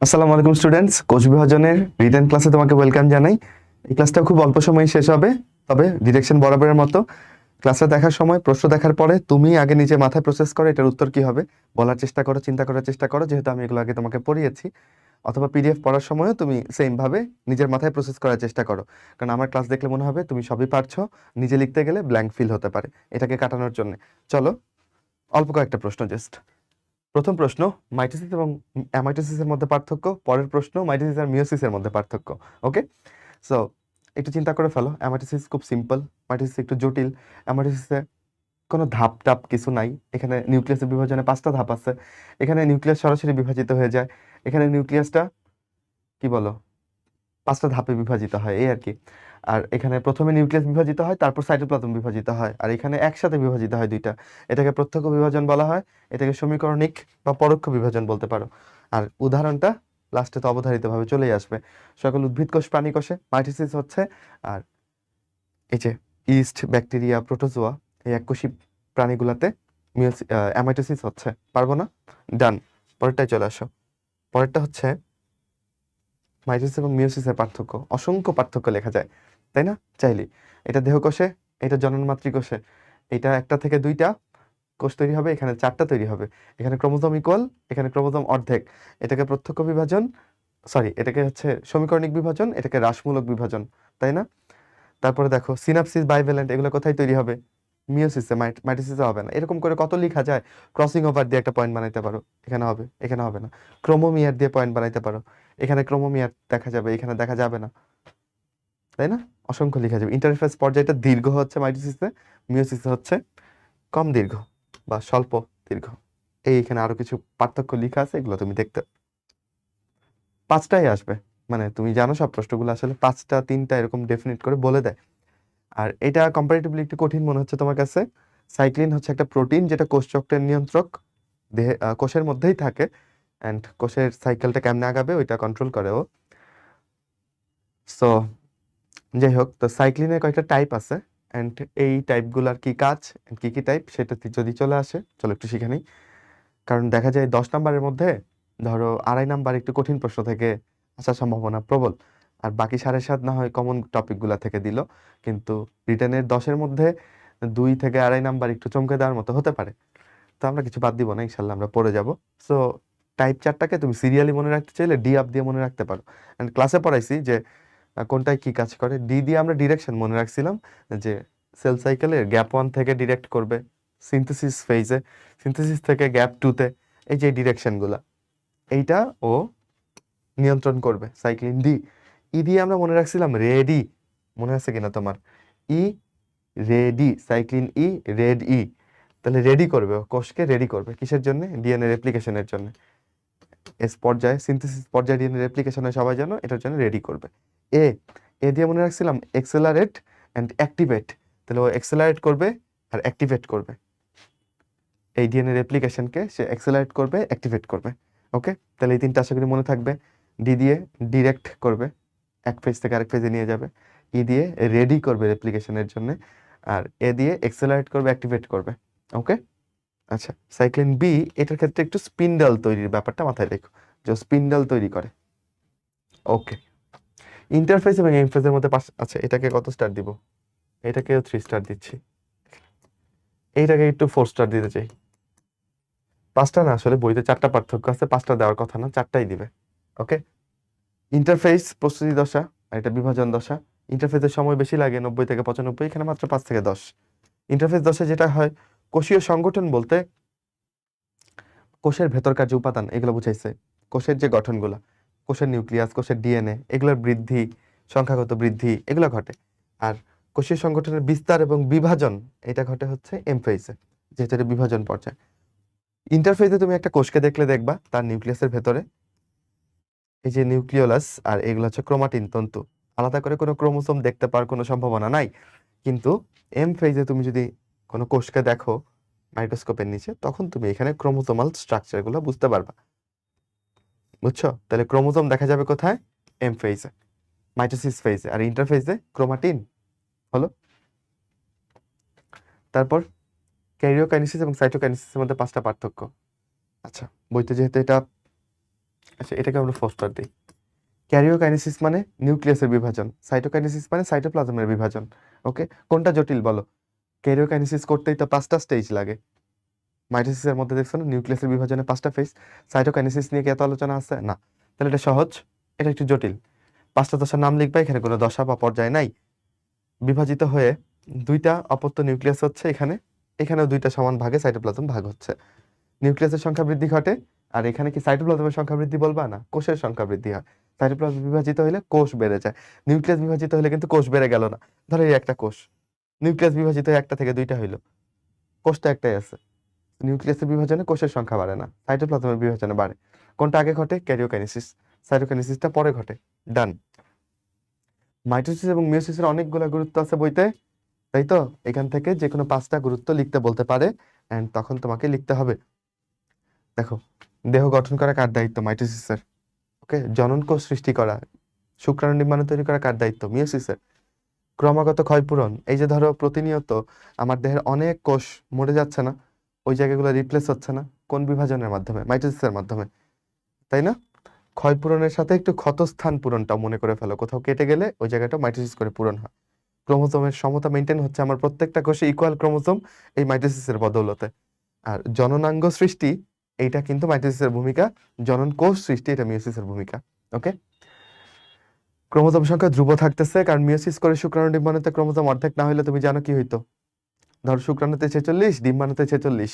আসসালামু আলাইকুম স্টুডেন্টস, কোষ বিভাজনের রিটেন ক্লাসে তোমাকে ওয়েলকাম জানাই। এই ক্লাসটা খুব অল্প সময়ে শেষ হবে, তবে ডিরেকশন বরাবরের মতো ক্লাসটা দেখার সময় প্রশ্ন দেখার পরে তুমি আগে নিজে মাথায় প্রসেস করো এটার উত্তর কি হবে, বলার চেষ্টা করো, চিন্তা করার চেষ্টা করো, যেহেতু আমি এগুলো আগে তোমাকে পড়িয়েছি। অথবা পিডিএফ পড়ার সময়ও তুমি সেম ভাবে নিজের মাথায় প্রসেস করার চেষ্টা করো, কারণ আমার ক্লাস দেখলে মনে হবে তুমি সবই পারছো, নিজে লিখতে গেলে ব্ল্যাঙ্ক ফিল হতে পারে। এটাকে কাটানোর জন্য চলো অল্প কয়েকটা প্রশ্ন জাস্ট। প্রথম প্রশ্ন, মাইটোসিস এবং অ্যামাইটোসিসের মধ্যে পার্থক্য। পরের প্রশ্ন, মাইটোসিস আর মিওসিসের মধ্যে পার্থক্য। ওকে, সো একটু চিন্তা করে ফেলো। অ্যামাইটোসিস খুব সিম্পল, মাইটোসিস একটু জটিল। অ্যামাইটোসিসে কোনো ধাপ টাপ কিছু নাই। এখানে নিউক্লিয়াসের বিভাজনে 5টা ধাপ আছে। এখানে নিউক্লিয়াস সরাসরি বিভাজিত হয়ে যায়। এখানে নিউক্লিয়াসটা কি বলো 5টা ধাপে বিভাজিত হয়, এই আর কি। আর এখানে প্রথমে নিউক্লিয়াস বিভাজিত হয়, তারপর সাইটোপ্লাজম বিভাজিত হয়, আর এখানে একসাথে বিভাজিত হয় দুইটা। এটাকে প্রত্যক্ষ বিভাজন বলা হয়, এটাকে সমীকরণিক বা পরোক্ষ বিভাজন বলতে পারো। আর উদাহরণটা লাস্টে তো অবধারিতভাবে চলেই আসবে। সকল উদ্ভিদ কোষ, প্রাণী কোষে মাইটোসিস হচ্ছে। আর এই যে ইস্ট, ব্যাকটেরিয়া, প্রোটোজোয়া, এই এককোষী প্রাণীগুলাতে অ্যামাইটোসিস হচ্ছে। পারবো না? ডান। পরেরটায় চলে আসো। পরেরটা হচ্ছে মাইটোসিস এবং মিওসিসের পার্থক্য। অসংখ্য পার্থক্য লেখা যায়, তাই না? চাইলে এটা দেহকোষে, এটা জনন মাতৃকোষে, এটা একটা থেকে দুইটা কোষ তৈরি হবে, এখানে 4টা তৈরি হবে। এখানে ক্রোমোজোম ইকুয়াল, এখানে ক্রোমোজোম অর্ধেক। এটাকে প্রত্যক্ষ বিভাজন, সরি এটাকে হচ্ছে সমীকরণিক বিভাজন, এটাকে হ্রাসমূলক বিভাজন, তাই না? তারপরে দেখো সিনাপসিস, বাইভ্যালেন্ট, এগুলো কোথায় তৈরি হবে? মিওসিসে, মাইটোসিসে হবে না। এরকম করে কত লেখা যায়। ক্রসিং ওভার দিয়ে একটা পয়েন্ট বানাইতে পারো, এখানে হবে, এখানে হবে না। ক্রোমোমিয়ার দিয়ে পয়েন্ট বানাইতে পারো, এখানে ক্রোমোমিয়ার দেখা যাবে, এখানে দেখা যাবে না, তাই না? অসংখ্য লেখা যাবে। ইন্টারফেস পর্যায়টা দীর্ঘ হচ্ছে মাইটোসিসে, মিওসিসে হচ্ছে কম দীর্ঘ বা স্বল্প দীর্ঘ। এখানে আরো কিছু পার্থক্য লেখা আছে, এগুলো তুমি দেখতে 5টাই আসবে। মানে তুমি জানো সব প্রশ্নগুলো আসলে 5টা 3টা এরকম ডেফিনিট করে বলে দেয়। আর এটা কম্পারেটিভলি একটু কঠিন মনে হচ্ছে তোমার কাছে। সাইক্লিন হচ্ছে একটা প্রোটিন যেটা কোষ চক্রের নিয়ন্ত্রক, দেহে কোষের মধ্যেই থাকে, অ্যান্ড কোষের সাইকেলটা কেমনে আগাবে ওইটা কন্ট্রোল করে ও। সো যাই হোক, তো সাইক্লিনের কয়েকটা টাইপ আছে, অ্যান্ড এই টাইপগুলার কি কাজ, কি কি টাইপ, সেটা যদি চলে আসে চলো একটু শিখে নিই। কারণ দেখা যায় 10 নাম্বারের মধ্যে ধরো 2.5 নাম্বার একটু কঠিন প্রশ্ন থেকে আসার সম্ভাবনা প্রবল, আর বাকি 7.5 না হয় কমন টপিকগুলা থেকে দিল, কিন্তু রিটেনের 10-এর মধ্যে 2 থেকে 2.5 নাম্বার একটু চমকে দেওয়ার মতো হতে পারে। তো আমরা কিছু বাদ দিব না, ইনশাল্লাহ আমরা পড়ে যাব। সো টাইপ 4টাকে তুমি সিরিয়ালি মনে রাখতে চাইলে ডি আপ দিয়ে মনে রাখতে পারো। এন্ড ক্লাসে পড়াইছি যে কোনটায় কি কাজ করে। ডি দিয়ে আমরা ডিরেকশন মনে রাখছিলাম, যে সেল সাইকেলের গ্যাপ 1 থেকে ডিরেক্ট করবে সিনথেসিস ফেজে, সিনথেসিস থেকে গ্যাপ 2-তে, এই যে ডিরেকশনগুলা এইটা ও নিয়ন্ত্রণ করবে সাইক্লিন ডি। ই দিয়ে আমরা মনে রাখছিলাম রেডি, মনে আছে কিনা তোমার? ই রেডি, সাইক্লিন ই, রেড ই। তাহলে রেডি করবে, ও কোষকে রেডি করবে কিসের জন্য? ডিএনএ রেপ্লিকেশনের জন্য। এস পর্যায়ে, সিনথেসিস পর্যায়ে ডিএনএ রেপ্লিকেশনে সবাই জানো এটার জন্য রেডি করবে। এ এ দিয়ে মনে রাখছিলাম এক্সেলারেট অ্যান্ড অ্যাক্টিভেট। তাহলে ও এক্সেলারেট করবে আর অ্যাক্টিভেট করবে, এই ডিএনএ রেপ্লিকেশনকে সে এক্সেলারেট করবে, অ্যাক্টিভেট করবে। ওকে, তাহলে এই 3টা আশা করি মনে থাকবে। ডি দিয়ে ডিরেক্ট করবে, এক ফেজ থেকে আরেক ফেজে নিয়ে যাবে। ই দিয়ে রেডি করবে রেপ্লিকেশনের জন্য, আর এ দিয়ে এক্সেলারেট করবে, অ্যাক্টিভেট করবে। ওকে, আচ্ছা সাইক্লিন বি, এটার ক্ষেত্রে একটু স্পিন্ডল তৈরির ব্যাপারটা মাথায় রেখো, যে স্পিন্ডল তৈরি করে। ওকে, ইন্টারফেস এবং এমফেজের মধ্যে আচ্ছা এটাকে কত স্টার দিব? এটাকেও 3 স্টার দিচ্ছি, এইটাকে একটু 4 স্টার দিতে চাই। 5টা না, আসলে বইতে 4টা পার্থক্য আছে, 5টা দেওয়ার কথা না, 4টাই দিবে। ওকে, ইন্টারফেস প্রস্তুতি দশা, আর এটা বিভাজন দশা। ইন্টারফেসের সময় বেশি লাগে 90 থেকে 95, এখানে মাত্র 5 থেকে 10। ইন্টারফেস দশা যেটা হয়, কোষীয় সংগঠন বলতে কোষের ভেতরকার যে উপাদান এগুলো বুঝাইছে, কোষের যে গঠনগুলা, কোষের নিউক্লিয়াস, কোষের ডিএনএ, এগুলোর বৃদ্ধি, সংখ্যাগত বৃদ্ধি এগুলো ঘটে। আর কোষীয় সংগঠনের বিস্তার এবং বিভাজন এটা ঘটে হচ্ছে এম ফেজে, যেটা হচ্ছে বিভাজন পর্যায়ে। ইন্টারফেজে তুমি একটা কোষকে দেখলে দেখবা তার নিউক্লিয়াসের ভেতরে এই যে নিউক্লিওলাস, আর এগুলো হচ্ছে ক্রোমাটিন তন্তু, আলাদা করে কোনো ক্রোমোসোম দেখতে পাওয়ার কোনো সম্ভাবনা নাই। কিন্তু এম ফেজে তুমি যদি কোনো কোষকে দেখো মাইক্রোস্কোপের নিচে, তখন তুমি এখানে ক্রোমোসোমাল স্ট্রাকচারগুলো বুঝতে পারবা। বুঝছো? তাহলে ক্রোমোসোম দেখা যাবে কোথায়? এম ফেজে, মাইটোসিস ফেজে। আর ইন্টারফেজে ক্রোমাটিন হলো। তারপর ক্যারিওকাইনেসিস এবং সাইটোকাইনেসিসের মধ্যে 5টা পার্থক্য। আচ্ছা, বইতে যেহেতু এটা আচ্ছা, এটাকে আমরা ফসফেট দিই। ক্যারিওকাইনেসিস মানে নিউক্লিয়াসের বিভাজন, সাইটোকাইনেসিস মানে সাইটোপ্লাজমের বিভাজন। ওকে, কোনটা জটিল বলো? ক্যারিওকাইনেসিস করতেই তো 5টা স্টেজ লাগে। মাইটোসিসের মধ্যে দেখছো না নিউক্লিয়াসের বিভাজনে 5টা ফেজ। সাইটোকাইনেসিস নিয়ে কি এত আলোচনা আছে? না। তাহলে এটা সহজ, এটা একটু জটিল। 5টা দশার নাম লিখবা, এখানে কোনো দশা বা পর্যায় নাই। বিভাজিত হয়ে 2টা অপত্য নিউক্লিয়াস হচ্ছে এখানে, এখানেও 2টা সমান ভাগে সাইটোপ্লাজম ভাগ হচ্ছে। নিউক্লিয়াসের সংখ্যা বৃদ্ধি ঘটে, আর এখানে কি সাইটোপ্লাজমের সংখ্যা বৃদ্ধি বলবা না, কোষের সংখ্যা বৃদ্ধি হয়। সাইটোপ্লাজম বিভাজিত হলে কোষ বেড়ে যায়, নিউক্লিয়াস বিভাজিত হলে কিন্তু কোষ বেড়ে গেল না। ধরো এই একটা কোষ, নিউক্লিয়াস বিভাজিত হয়ে 1টা থেকে 2টা হইলো, কোষটা একটাই আছে। নিউক্লিয়াসের বিভাজনে কোষের সংখ্যা বাড়ে না, সাইটোপ্লাজমের বিভাজনে বাড়ে। কোনটা আগে ঘটে? ক্যারিওকাইনেসিস। সাইটোকাইনেসিসটা পরে ঘটে। ডান। মাইটোসিস এবং মিয়োসিসের অনেকগুলো গুরুত্ব আছে বইতে, তাই তো? এখান থেকে যে কোনো 5টা গুরুত্ব লিখতে বলতে পারে, এন্ড তখন তোমাকে লিখতে হবে। দেখো, দেহ গঠন করা কার দায়িত্ব? মাইটোসিসের। ওকে, জনন কোষ সৃষ্টি করা, শুক্রাণু নির্মাণ তৈরি করা কার দায়িত্ব? মিয়োসিসের। ক্রমাগত ক্ষয়পূরণ, এই যে ধরো প্রতিনিয়ত আমার দেহের অনেক কোষ মরে যাচ্ছে না, ওই জায়গাগুলো রিপ্লেস হচ্ছে না, কোন বিভাজনের মাধ্যমে? মাইটোসিসের মাধ্যমে, তাই না? ক্ষয়পূরণের সাথে একটু ক্ষতস্থান পূরণটাও মনে করে ফেলো, কোথাও কেটে গেলে ওই জায়গাটা মাইটোসিস করে পূরণ হয়। ক্রোমোজোমের সমতা মেনটেন হচ্ছে আমার প্রত্যেকটা কোষে ইকুয়াল ক্রোমোজোম, এই মাইটোসিসের বদৌলতে। আর জননাঙ্গ সৃষ্টি, এইটা কিন্তু মাইটোসিসের ভূমিকা। জনন কোষ সৃষ্টি, এটা মিয়োসিসের ভূমিকা। ওকে, ক্রোমোজোম সংখ্যা ধ্রুব থাকতেছে, কারণ মিয়োসিস করে শুক্রাণু ডিম্বাণুতে ক্রোমোজোম অর্ধেক না হলে তুমি জানো কি হইতো? ধর শুক্রাণুতে 46, ডিম্বাণুতে 46,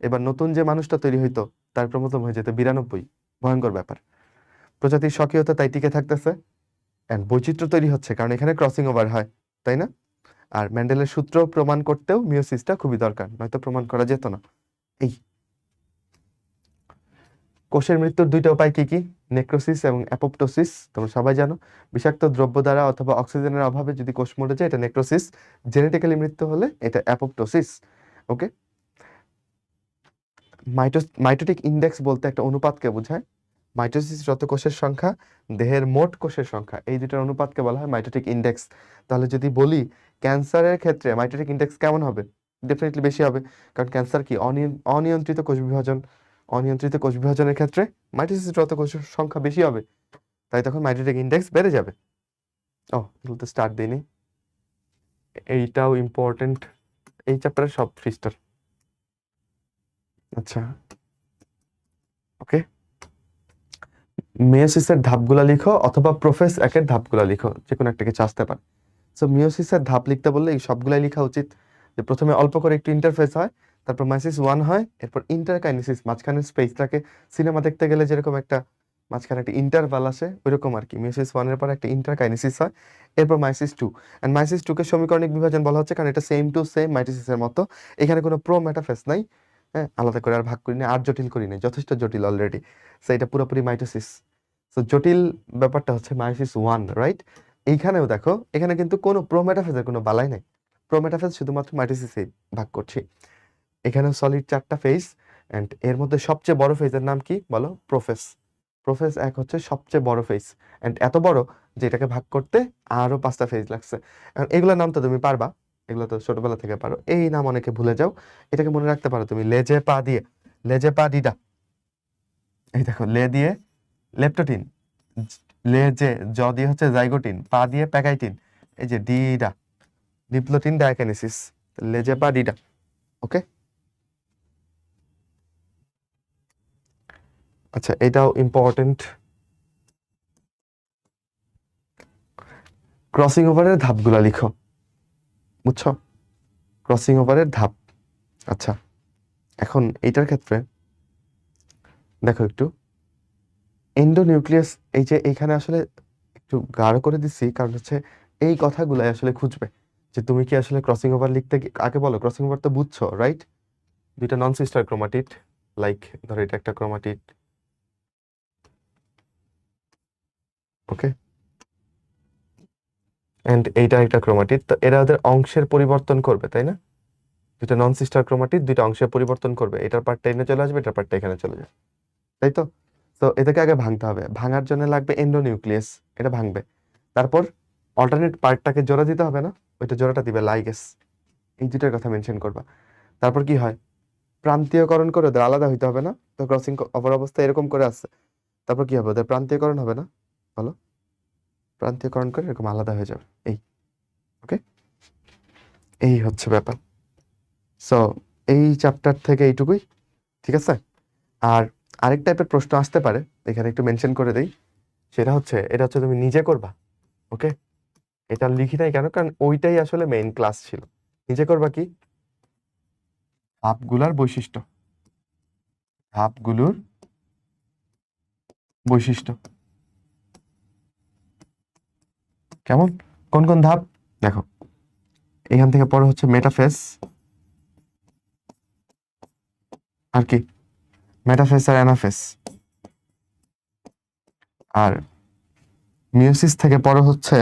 এবার নতুন যে মানুষটা তৈরি হইতো তার ক্রোমোজোম হয়ে যেত 92। ভয়ঙ্কর ব্যাপার। প্রজাতির স্বকীয়তা তাই টিকে থাকতেছে, এন্ড বৈচিত্র্য তৈরি হচ্ছে কারণ এখানে ক্রসিং ওভার হয়, তাই না? আর মেন্ডেলের সূত্র প্রমাণ করতেও মিয়োসিসটা খুবই দরকার, নয়তো প্রমাণ করা যেত না। এই কোষের মৃত্যুর 2টা উপায় কি কি? নেক্রোসিস এবং অ্যাপোপ্টোসিস। তোমরা সবাই জানো, বিষাক্ত দ্রব্য দ্বারা অথবা অক্সিজেনের অভাবে যদি কোষ মরে যায় এটা নেক্রোসিস, জেনেটিক্যালি মৃত্যু হলে এটা অ্যাপোপ্টোসিস। ওকে, মাইটোটিক ইন্ডেক্স বলতে একটা অনুপাতকে বোঝায়। মাইটোসিস যত কোষের সংখ্যা, দেহের মোট কোষের সংখ্যা, এই দুটার অনুপাতকে বলা হয় মাইটোটিক ইন্ডেক্স। তাহলে যদি বলি ক্যান্সারের ক্ষেত্রে মাইটোটিক ইন্ডেক্স কেমন হবে? ডেফিনেটলি বেশি হবে, কারণ ক্যান্সার কি অনিয়ন্ত্রিত কোষ বিভাজন। অনিয়ন্ত্রিত কোষ বিভাজনের ক্ষেত্রে মাইটোসিস যত কোষের সংখ্যা বেশি হবে, তাই তখন মাইটোটিক ইন্ডেক্স বেড়ে যাবে। ও, এগুলো তো স্টার্ট দিইনি, এইটাও ইম্পর্টেন্ট, এই চ্যাপ্টারের সব পৃষ্ঠার। আচ্ছা, ওকে, মিয়োসিসের ধাপগুলা লিখো অথবা প্রোফেস একের ধাপগুলা লিখো, যে কোনো একটাকে চাচতে পারে। সো মিয়োসিসের ধাপ লিখতে বললে এই সবগুলাই লেখা উচিত, যে প্রথমে অল্প করে একটু ইন্টারফেস হয়, তারপর মাইসিস 1 হয়, এরপর ইন্টারকাইনেসিস, মাঝখানে স্পেসটাকে সিনেমা দেখতে গেলে যেরকম একটা মাঝখানে একটা ইন্টারভাল আসে ওইরকম আর কি। মিয়োসিস 1 এর পর একটা ইন্টারকাইনেসিস হয়, এরপর মাইসিস 2। এন্ড মাইসিস 2 কে সমীকরণিক বিভাজন বলা হচ্ছে কারণ এটা সেম টু সেম মাইটোসিসের মতো, এখানে কোনো প্রো মেটাফেস নাই। হ্যাঁ, আলাদা করে আর ভাগ করি না, আর জটিল করি না, যথেষ্ট জটিল অলরেডি। সো এটা পুরোপুরি মাইটোসিস। সো জটিল ব্যাপারটা হচ্ছে মাইসিস 1, রাইট? এইখানেও দেখো, এখানে কিন্তু কোনো প্রোমেটাফেজের কোনো বালাই নাই, প্রোমেটাফেজ শুধুমাত্র মাইটোসিসে ভাগ করছি। এখানে সলিড 4টা ফেজ, এন্ড এর মধ্যে সবচেয়ে বড় ফেজের নাম কি বলো? প্রোফেস। প্রোফেস 1 হচ্ছে সবচেয়ে বড় ফেজ, এন্ড এত বড় যে এটাকে ভাগ করতে আরো 5টা ফেজ লাগছে। এখন এগুলোর নাম তো তুমি পারবা, এগুলো তো ছোটবেলা থেকে পারো। এই নাম অনেকে ভুলে যাও, এটাকে মনে রাখতে পারো তুমি লেজে পা দিয়ে, লেজে পা ডিডা। এই দেখো, লে দিয়ে লেপটোটিন, লে যে জ দিয়ে হচ্ছে জাইগোটিন, পা দিয়ে প্যাকাইটিন, এই যে ডিডা ডিপ্লোটিন ডায়াকাইনেসিস, লেজেপা ডিডা। ওকে, আচ্ছা, এটাও ইম্পর্টেন্ট। ক্রসিং ওভারের ধাপগুলা লিখো, বুঝছো? ক্রসিং ওভারের ধাপ। আচ্ছা, এখন এইটার ক্ষেত্রে দেখো একটু এন্ডোনিউক্লিয়াস, এই যে এইখানে আসলে একটু গাঢ় করে দিচ্ছি কারণ হচ্ছে এই কথাগুলাই আসলে খুঁজবে যে তুমি কি আসলে ক্রসিং ওভার লিখতে আগে বলো ক্রসিং ওভার তো বুঝছো, রাইট? 2টা নন সিস্টার ক্রোমাটিড, লাইক ধরো এটা একটা ক্রোমাটিড, ওকে, এন্ড এইটা একটা ক্রোমাটিড, তো এরা ওদের অংশের পরিবর্তন করবে, তাই না? 2টা নন সিস্টার ক্রোমাটিড 2টা অংশের পরিবর্তন করবে, এটার পার্টটা এখানে চলে আসবে, এটার পার্টটা এখানে চলে যাবে, তাই তো? তো এটাকে আগে ভাঙতে হবে, ভাঙার জন্য লাগবে এন্ডোনিউক্লিয়াস, এটা ভাঙবে। তারপর অল্টারনেট পার্টটাকে জোড়া দিতে হবে না, ওইটা জোড়াটা দিবে লাইগেস। এই দুটার কথা মেনশন করবা। তারপর কি হয়? প্রান্তীয়করণ করে ওদের আলাদা হইতে হবে না, তো ক্রসিং ওভার অবস্থা এরকম করে আছে, তারপর কি হবে, ওদের প্রান্তীয়করণ হবে না, বলো, প্রান্তীয়করণ করে এরকম আলাদা হয়ে যাবে। এই ওকে, এই হচ্ছে ব্যাপার। সো এই চ্যাপ্টার থেকে এইটুকুই, ঠিক আছে। আর আরেক টাইপের প্রশ্ন আসতে পারে, এখানে একটু মেনশন করে দেই, সেটা হচ্ছে, এটা হচ্ছে তুমি নিজে করবা, ওকে। এটা লিখি নাই কেন, কারণ ওইটাই আসলে মেইন ক্লাস ছিল। নিজে করবা কি, ধাপগুলার বৈশিষ্ট্য, ধাপগুলোর বৈশিষ্ট্য কেমন, কোন কোন ধাপ দেখো। এখান থেকে পরে হচ্ছে মেটাফেজ, আর কি, মেটাফেজ আর অ্যানাফেজ। আর মিওসিস থেকে পরে হচ্ছে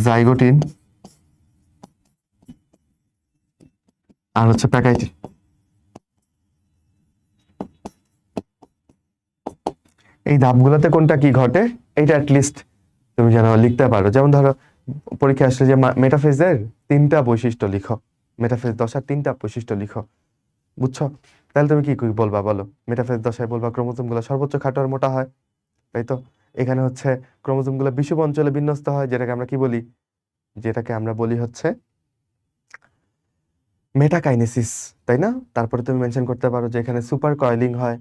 জাইগোটিন আর হচ্ছে প্যাকাইটিন। এই ধাপগুলোতে কোনটা কি ঘটে, এইটা অ্যাটলিস্ট তুমি যেন লিখতে পারো। যেমন ধরো পরীক্ষা আসলে যে মেটাফেজের 3টা বৈশিষ্ট্য লিখো, মেটাফেজ দশার 3টা বৈশিষ্ট্য লিখো, বুঝছো? তাহলে তুমি কি কি বলবা বলো? মেটাফেজ দশায় বলবা ক্রোমোজোম গুলো সর্বোচ্চ খাটো আর মোটা হয়, তাই তো। এখানে হচ্ছে ক্রোমোজোম গুলো বিষুব অঞ্চলে বিন্যস্ত হয়, যেটাকে আমরা কি বলি, যেটাকে আমরা বলি হচ্ছে মেটাকাইনেসিস, তাই না? তারপরে তুমি মেনশন করতে পারো যে এখানে সুপার কয়েলিং হয়,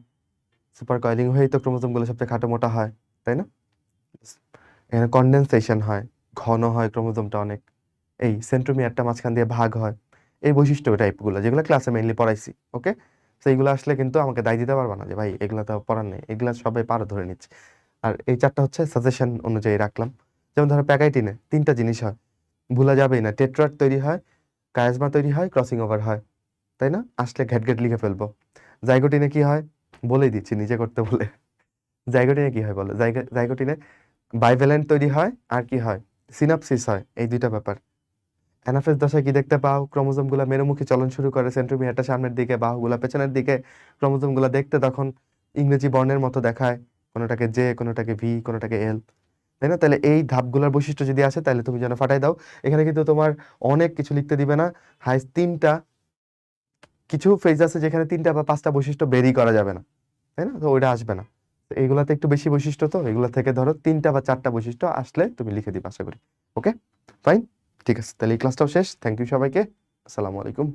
সুপার কয়েলিং হয়েই তো ক্রোমোজোম গুলো সবচেয়ে খাটো মোটা হয়, তাই না? এখানে কনডেনসেশন হয়, ঘন হয় ক্রোমোজোমটা অনেক, এই সেন্ট্রোমিয়ারটা মাঝখান দিয়ে ভাগ হয়, এই বৈশিষ্ট্য টাইপগুলো যেগুলো ক্লাসে মেইনলি পড়াইছি, ওকে। তো এইগুলো আসলে কিন্তু আমাকে দায় দিতে পারবা না যে ভাই এগুলো তো পড়ার নেই, এগুলো সবাই পারো ধরে নিচ্ছে। আর এই 4টা হচ্ছে সাজেশন অনুযায়ী রাখলাম। যেমন ধরো প্যাকাইটিনে 3টা জিনিস হয়, ভুলা যাবেই না, টেট্রাড তৈরি হয়, কায়াজমা তৈরি হয়, ক্রসিং ওভার হয়, তাই না? আসলে ঘ্যাট ঘ্যাট লিখে ফেলবো। জাইগোটিনে কি হয় বলেই দিচ্ছি, নিজে করতে বলে। জাইগোটিনে কি হয় বলো, জাইগোটিনে বাইভ্যালেন্ট তৈরি হয়, আর কি হয়, সিনাপসিস হয়, এই 2টা ব্যাপার। অ্যানাফেজ দশায় কি দেখতে পাও, ক্রোমোজোম গুলা মেরুমুখী চলন শুরু করে, সেন্ট্রোমিয়ারটা সামনের দিকে, বাহুগুলা পেছনের দিকে। ক্রোমোজোম গুলা দেখতে তখন ইংরেজি বর্ণের মতো দেখায়, কোনোটাকে জে, কোনোটাকে ভি, কোনোটাকে এল, তাই না? তাহলে এই ধাপগুলোর বৈশিষ্ট্য যদি আসে তাহলে তুমি যেন ফাটাই দাও। এখানে কিন্তু তোমার অনেক কিছু লিখতে দিবে না, হাই 3টা, কিছু ফেজ আছে যেখানে 3টা বা 5টা বৈশিষ্ট্য বেরি করা যাবে না, তাই না? তো ওইটা আসবে না। তো এইগুলাতে একটু বেশি বৈশিষ্ট্য, তো এগুলা থেকে ধরো 3টা বা 4টা বৈশিষ্ট্য আসলে তুমি লিখে দিবে আশা করি। ওকে, ফাইন, ঠিক আছে, তাহলে এই ক্লাসটাও শেষ। থ্যাংক ইউ সবাইকে, আসসালামু আলাইকুম।